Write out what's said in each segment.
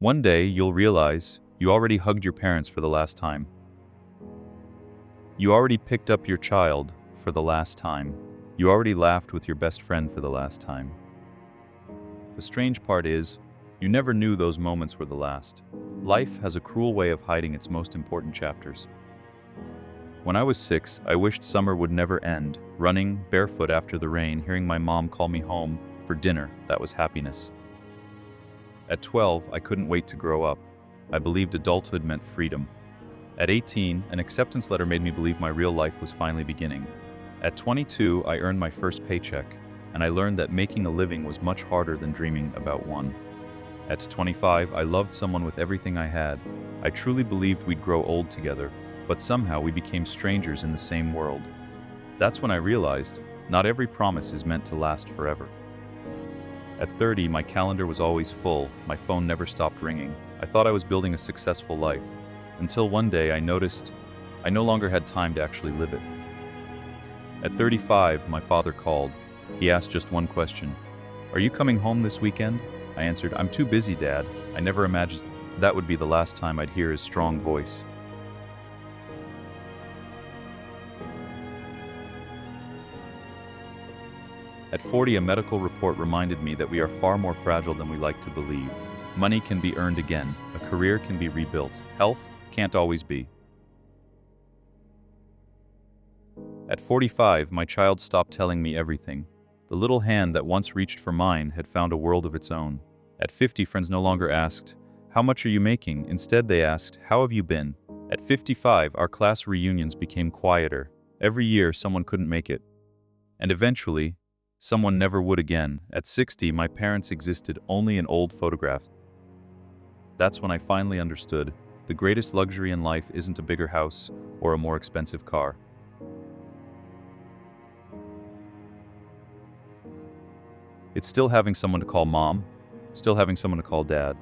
One day, you'll realize you already hugged your parents for the last time. You already picked up your child for the last time. You already laughed with your best friend for the last time. The strange part is, you never knew those moments were the last. Life has a cruel way of hiding its most important chapters. When I was 6, I wished summer would never end, running barefoot after the rain, hearing my mom call me home for dinner. That was happiness. At 12, I couldn't wait to grow up. I believed adulthood meant freedom. At 18, an acceptance letter made me believe my real life was finally beginning. At 22, I earned my first paycheck, and I learned that making a living was much harder than dreaming about one. At 25, I loved someone with everything I had. I truly believed we'd grow old together, but somehow we became strangers in the same world. That's when I realized, not every promise is meant to last forever. At 30, my calendar was always full, my phone never stopped ringing. I thought I was building a successful life, until one day I noticed I no longer had time to actually live it. At 35, my father called. He asked just one question. "Are you coming home this weekend?" I answered, "I'm too busy, Dad." I never imagined that would be the last time I'd hear his strong voice. At 40, a medical report reminded me that we are far more fragile than we like to believe. Money can be earned again, a career can be rebuilt. Health can't always be. At 45, my child stopped telling me everything. The little hand that once reached for mine had found a world of its own. At 50, friends no longer asked, "How much are you making?" Instead, they asked, "How have you been?" At 55, our class reunions became quieter. Every year, someone couldn't make it. And eventually, someone never would again. At 60, my parents existed only in old photographs. That's when I finally understood, the greatest luxury in life isn't a bigger house or a more expensive car. It's still having someone to call mom, still having someone to call dad.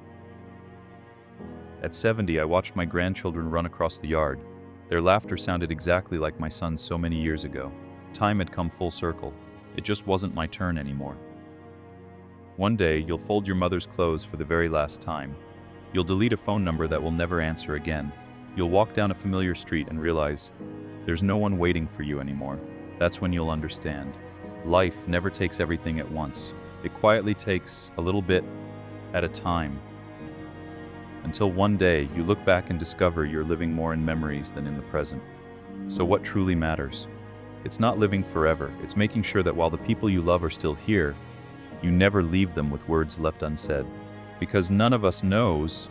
At 70, I watched my grandchildren run across the yard. Their laughter sounded exactly like my son's so many years ago. Time had come full circle. It just wasn't my turn anymore. One day, you'll fold your mother's clothes for the very last time. You'll delete a phone number that will never answer again. You'll walk down a familiar street and realize there's no one waiting for you anymore. That's when you'll understand. Life never takes everything at once. It quietly takes a little bit at a time. Until one day, you look back and discover you're living more in memories than in the present. So what truly matters? It's not living forever. It's making sure that while the people you love are still here, you never leave them with words left unsaid. Because none of us knows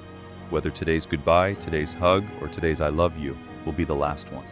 whether today's goodbye, today's hug, or today's I love you will be the last one.